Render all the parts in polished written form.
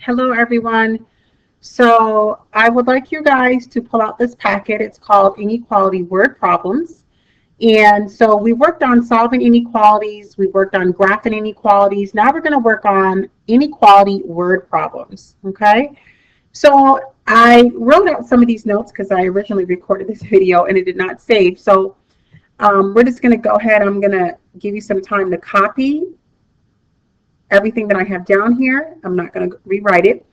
Hello, everyone. So I would like you guys to pull out this packet. It's called Inequality Word Problems. And so we worked on solving inequalities. We worked on graphing inequalities. Now we're going to work on inequality word problems. Okay. So I wrote out some of these notes because I originally recorded this video and it did not save. So we're just going to go ahead. I'm going to give you some time to copy everything that I have down here. I'm not going to rewrite it.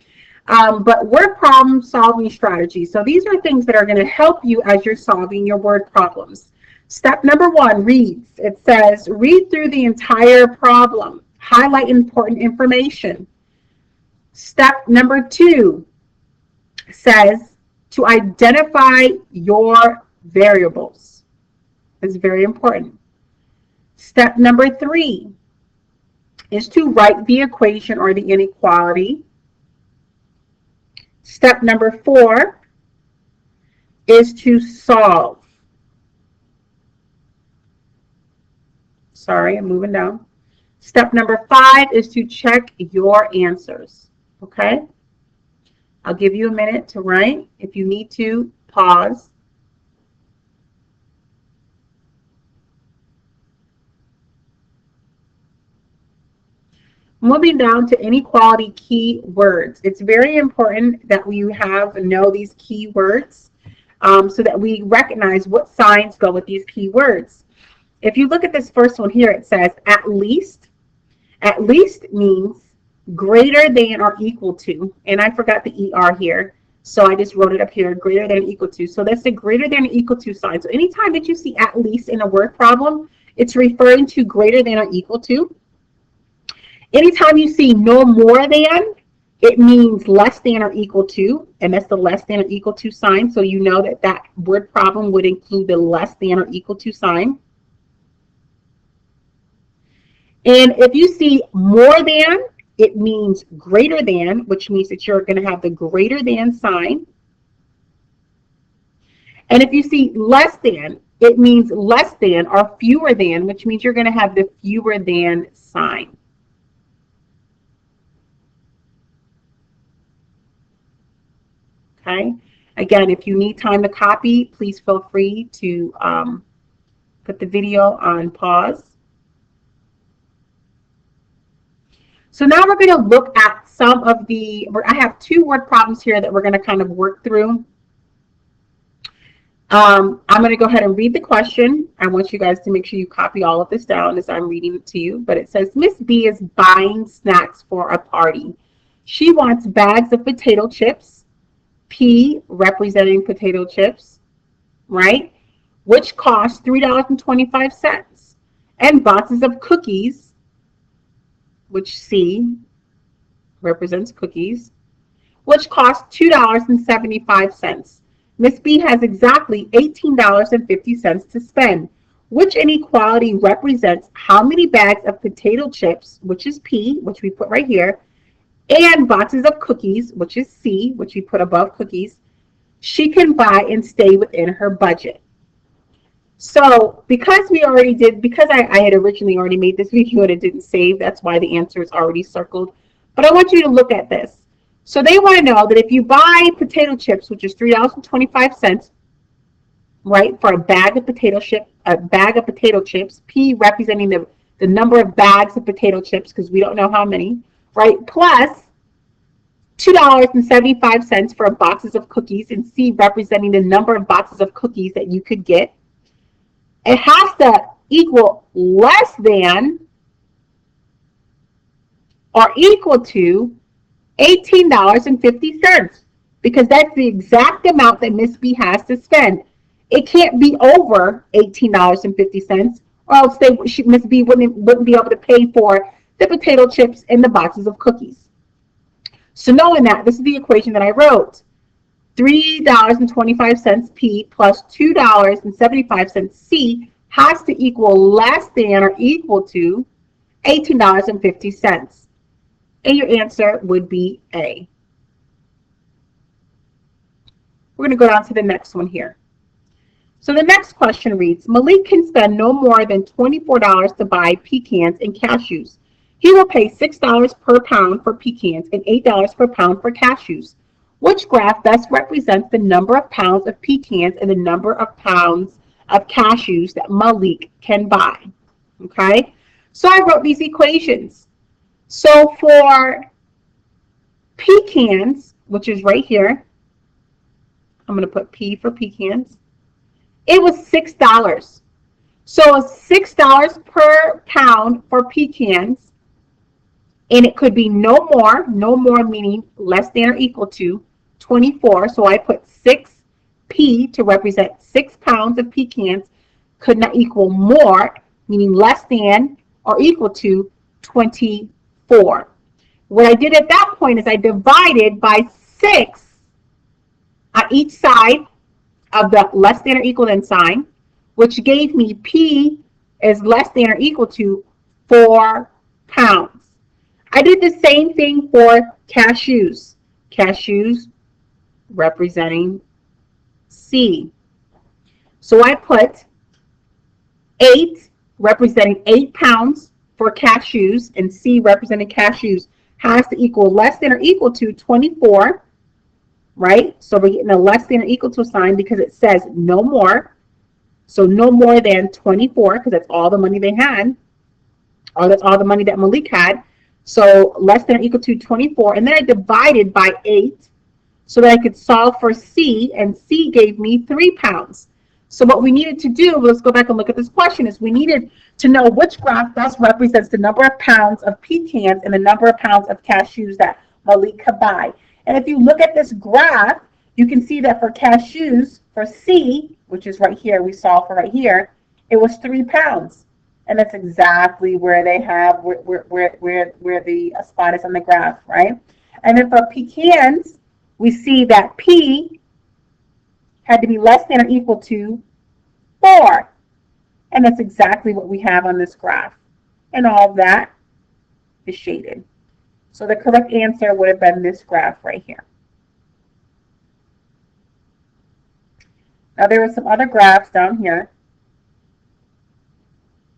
But word problem solving strategies. So these are things that are going to help you as you're solving your word problems. Step number 1 reads. It says, read through the entire problem. Highlight important information. Step number 2 says to identify your variables. It's very important. Step number 3 is to write the equation or the inequality. Step number 4 is to solve. Sorry, I'm moving down. Step number 5 is to check your answers. Okay? I'll give you a minute to write. If you need to, pause. Moving down to inequality key words. It's very important that we know these key words so that we recognize what signs go with these key words. If you look at this first one here, it says at least. At least means greater than or equal to. And I forgot the ER here, so I just wrote it up here, greater than or equal to. So that's the greater than or equal to sign. So anytime that you see at least in a word problem, it's referring to greater than or equal to. Anytime you see no more than, it means less than or equal to, and that's the less than or equal to sign. So you know that that word problem would include the less than or equal to sign. And if you see more than, it means greater than, which means that you're going to have the greater than sign. And if you see less than, it means less than or fewer than, which means you're going to have the fewer than sign. Okay. Again, if you need time to copy, please feel free to put the video on pause. So now we're going to look at some of I have 2 word problems here that we're going to kind of work through. I'm going to go ahead and read the question. I want you guys to make sure you copy all of this down as I'm reading it to you. But it says, Miss B is buying snacks for a party. She wants bags of potato chips, P representing potato chips, right? Which cost $3.25, and boxes of cookies, which C represents cookies, which cost $2.75. Miss B has exactly $18.50 to spend. Which inequality represents how many bags of potato chips, which is P, which we put right here, and boxes of cookies, which is C, which we put above cookies, she can buy and stay within her budget. So because I had originally already made this video and it didn't save, that's why the answer is already circled. But I want you to look at this. So they want to know that if you buy potato chips, which is $3.25, right, for a bag of potato chips, P representing the number of bags of potato chips, because we don't know how many, right, plus $2.75 for boxes of cookies, and C representing the number of boxes of cookies that you could get. It has to equal less than or equal to $18.50, because that's the exact amount that Miss B has to spend. It can't be over $18.50, or else Miss B wouldn't be able to pay for the potato chips and the boxes of cookies. So knowing that, this is the equation that I wrote. $3.25 P plus $2.75 C has to equal less than or equal to $18.50. And your answer would be A. We're going to go down to the next one here. So the next question reads, Malik can spend no more than $24 to buy pecans and cashews. He will pay $6 per pound for pecans and $8 per pound for cashews. Which graph best represents the number of pounds of pecans and the number of pounds of cashews that Malik can buy? Okay, so I wrote these equations. So for pecans, which is right here, I'm going to put P for pecans. It was $6. So it's $6 per pound for pecans, and it could be no more meaning less than or equal to 24. So I put 6P to represent 6 pounds of pecans could not equal more, meaning less than or equal to 24. What I did at that point is I divided by 6 on each side of the less than or equal than sign, which gave me P is less than or equal to 4 pounds. I did the same thing for cashews. Cashews representing C. So I put 8 representing 8 pounds for cashews, and C representing cashews has to equal less than or equal to 24, right? So we're getting a less than or equal to sign because it says no more. So no more than 24, because that's all the money they had, or that's all the money that Malik had. So less than or equal to 24, and then I divided by 8 so that I could solve for C, and C gave me 3 pounds. So what we needed to do, let's go back and look at this question, is we needed to know which graph best represents the number of pounds of pecans and the number of pounds of cashews that Malik could buy. And if you look at this graph, you can see that for cashews, for C, which is right here, we saw for right here, it was 3 pounds. And that's exactly where they have, where the spot is on the graph, right? And then for pecans, we see that P had to be less than or equal to 4. And that's exactly what we have on this graph. And all of that is shaded. So the correct answer would have been this graph right here. Now there are some other graphs down here,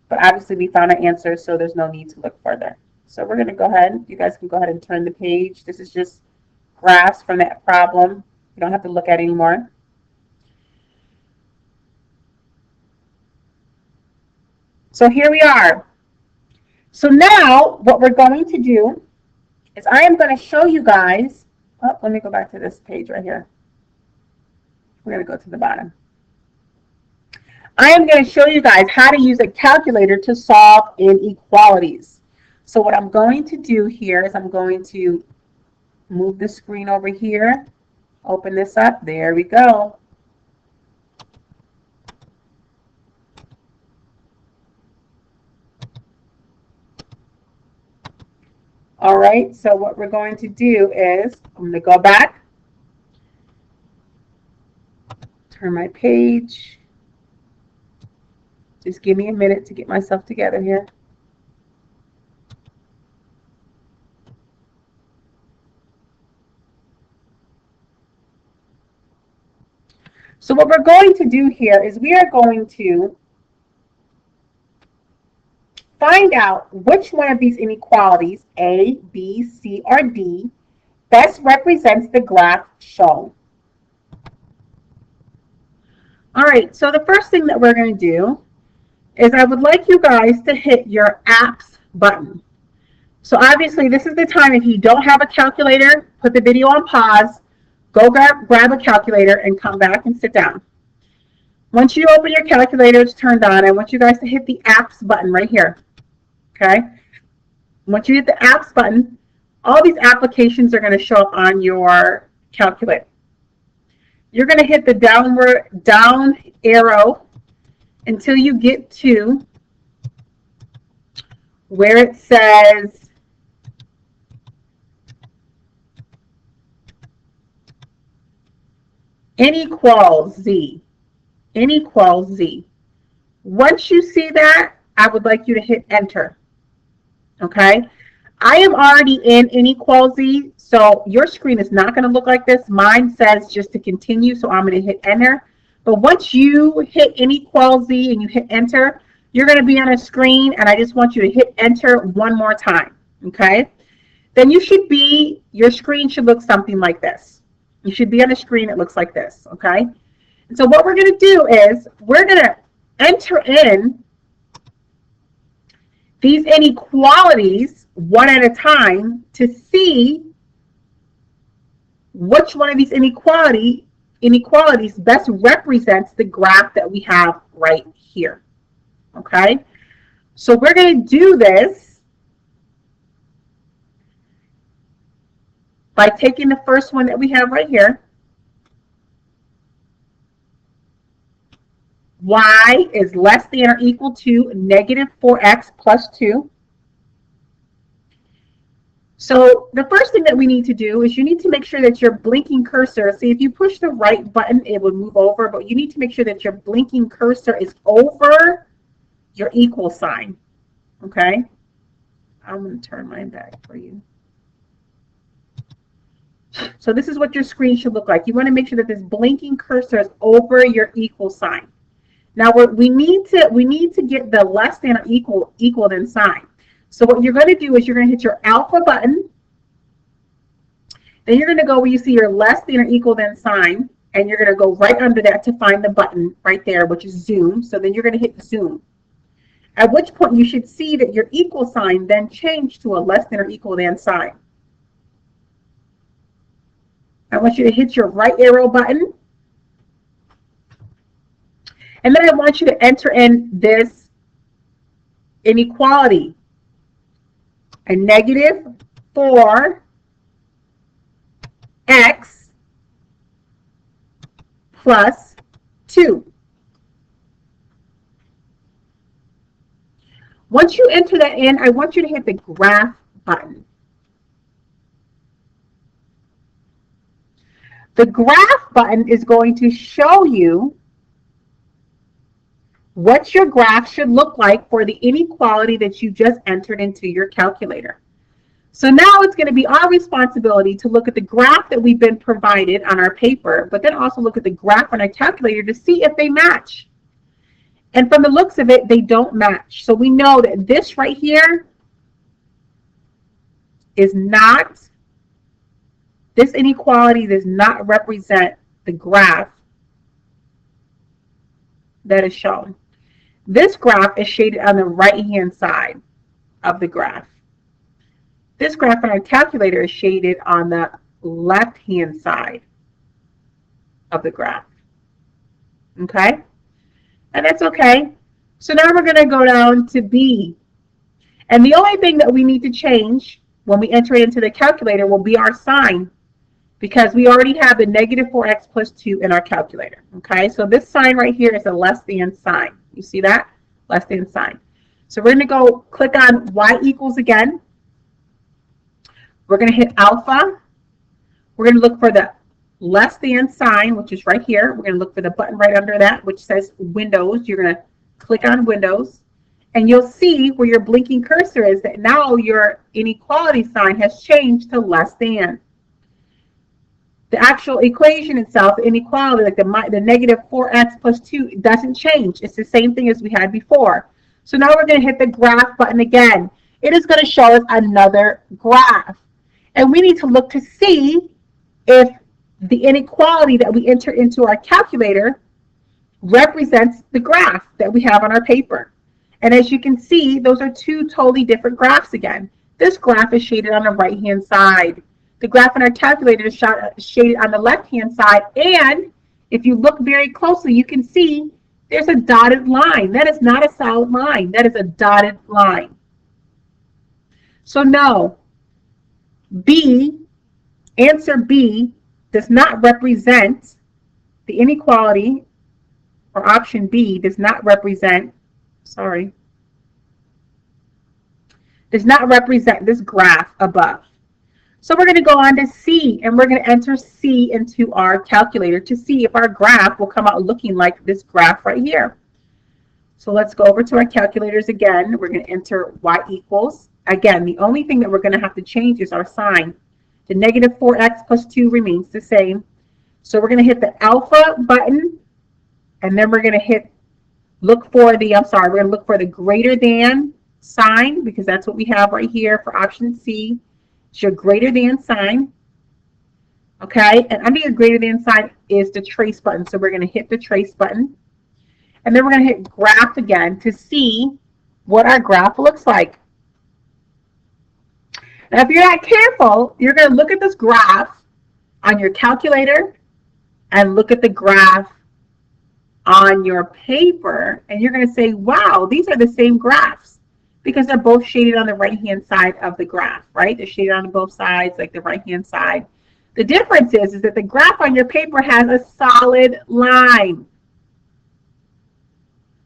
but obviously we found an answer, so there's no need to look further. So we're going to go ahead. You guys can go ahead and turn the page. This is just graphs from that problem. You don't have to look at it anymore. So here we are. So now what we're going to do is I am going to show you guys, let me go back to this page right here. We're going to go to the bottom. I am going to show you guys how to use a calculator to solve inequalities. So what I'm going to do here is I'm going to move the screen over here, open this up. There we go. All right, so what we're going to do is I'm going to go back, turn my page. Just give me a minute to get myself together here. So what we're going to do here is we are going to find out which one of these inequalities, A, B, C, or D, best represents the graph shown. All right, so the first thing that we're going to do is I would like you guys to hit your apps button. So obviously this is the time, if you don't have a calculator, put the video on pause, go grab a calculator and come back and sit down. Once you open your calculator, it's turned on, I want you guys to hit the apps button right here. Okay? Once you hit the apps button, all these applications are going to show up on your calculator. You're going to hit the down arrow until you get to where it says n equals z. N equals z. Once you see that, I would like you to hit enter. Okay? I am already in n equals z, so your screen is not going to look like this. Mine says just to continue, so I'm going to hit enter. But once you hit n equals z and you hit enter, You're going to be on a screen, and I just want you to hit enter one more time, okay? Then your screen should look something like this. You should be on a screen that looks like this, okay? And so what we're going to do is we're going to enter in these inequalities one at a time to see which one of these inequalities best represents the graph that we have right here. Okay? So we're going to do this by taking the first one that we have right here. Y is less than or equal to negative 4x plus 2. So the first thing that we need to do is you need to make sure that your blinking cursor, see, if you push the right button, it would move over, but you need to make sure that your blinking cursor is over your equal sign, okay? I'm going to turn mine back for you. So this is what your screen should look like. You want to make sure that this blinking cursor is over your equal sign. Now we need to get the less than or equal than sign. So what you're going to do is you're going to hit your alpha button. Then you're going to go where you see your less than or equal than sign, and you're going to go right under that to find the button right there, which is zoom. So then you're going to hit zoom. At which point you should see that your equal sign then changed to a less than or equal than sign. I want you to hit your right arrow button. And then I want you to enter in this inequality. A negative 4x plus 2. Once you enter that in, I want you to hit the graph button. The graph button is going to show you what your graph should look like for the inequality that you just entered into your calculator. So now it's going to be our responsibility to look at the graph that we've been provided on our paper, but then also look at the graph on our calculator to see if they match. And from the looks of it, they don't match. So we know that this right here is not, this inequality does not represent the graph that is shown. This graph is shaded on the right-hand side of the graph. This graph on our calculator is shaded on the left-hand side of the graph. Okay? And that's okay. So now we're going to go down to B. And the only thing that we need to change when we enter it into the calculator will be our sign, because we already have the negative 4x plus 2 in our calculator. Okay? So this sign right here is a less than sign. You see that? Less than sign. So we're going to go click on y equals again. We're going to hit alpha. We're going to look for the less than sign, which is right here. We're going to look for the button right under that, which says Windows. You're going to click on Windows, and you'll see where your blinking cursor is that now your inequality sign has changed to less than. The actual equation itself, the inequality, like the negative 4x plus 2, doesn't change. It's the same thing as we had before. So now we're going to hit the graph button again. It is going to show us another graph. And we need to look to see if the inequality that we enter into our calculator represents the graph that we have on our paper. And as you can see, those are two totally different graphs again. This graph is shaded on the right-hand side. The graph on our calculator is shaded on the left-hand side. And if you look very closely, you can see there's a dotted line. That is not a solid line. That is a dotted line. So no, B, answer B, does not represent the inequality, or option B does not represent, does not represent this graph above. So we're going to go on to C, and we're going to enter C into our calculator to see if our graph will come out looking like this graph right here. So let's go over to our calculators again. We're going to enter y equals. Again, the only thing that we're going to have to change is our sign. The negative 4x plus 2 remains the same. So we're going to hit the alpha button, and then we're going to hit look for the, we're going to look for the greater than sign, because that's what we have right here for option C. It's your greater than sign. Okay, and under your greater than sign is the trace button. So we're going to hit the trace button. And then we're going to hit graph again to see what our graph looks like. Now, if you're not careful, you're going to look at this graph on your calculator and look at the graph on your paper, and you're going to say, wow, these are the same graphs, because they're both shaded on the right-hand side of the graph, right? They're shaded on both sides, like the right-hand side. The difference is that the graph on your paper has a solid line.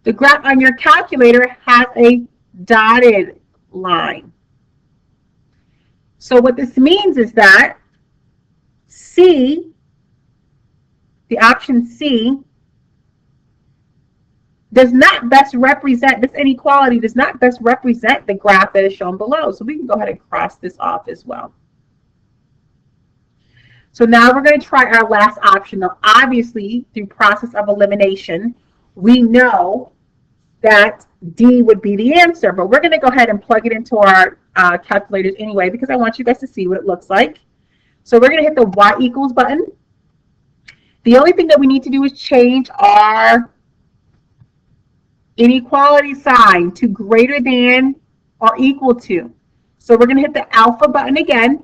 The graph on your calculator has a dotted line. So what this means is that C, the option C, does not best represent, this inequality does not best represent the graph that is shown below. So we can go ahead and cross this off as well. So now we're going to try our last option. Now, obviously, through process of elimination, we know that D would be the answer, but we're going to go ahead and plug it into our calculators anyway, because I want you guys to see what it looks like. So we're going to hit the Y equals button. The only thing that we need to do is change our inequality sign to greater than or equal to. So we're going to hit the alpha button again.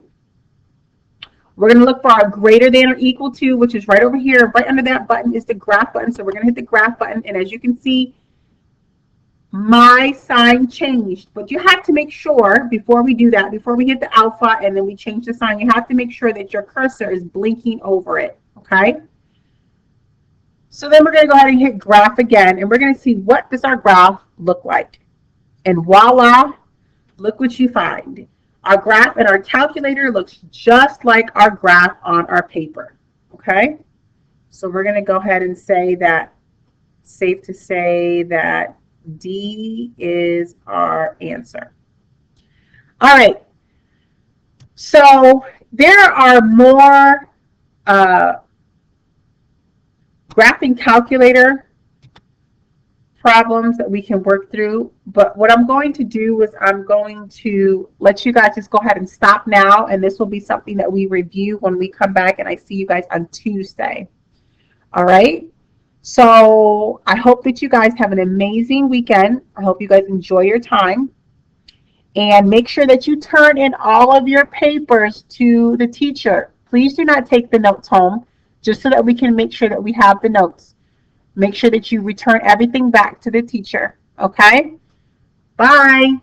We're going to look for our greater than or equal to, which is right over here. Right under that button is the graph button. So we're going to hit the graph button. And as you can see, my sign changed. But you have to make sure, before we do that, before we hit the alpha and then we change the sign, you have to make sure that your cursor is blinking over it. Okay? So then we're going to go ahead and hit graph again. And we're going to see, what does our graph look like? And voila, look what you find. Our graph in our calculator looks just like our graph on our paper. Okay? So we're going to go ahead and say that, safe to say that D is our answer. All right. So there are more graphing calculator problems that we can work through, but what I'm going to do is I'm going to let you guys just go ahead and stop now, and this will be something that we review when we come back and I see you guys on Tuesday. All right? So I hope that you guys have an amazing weekend. I hope you guys enjoy your time, and make sure that you turn in all of your papers to the teacher. Please do not take the notes home, just so that we can make sure that we have the notes. Make sure that you return everything back to the teacher. Okay? Bye.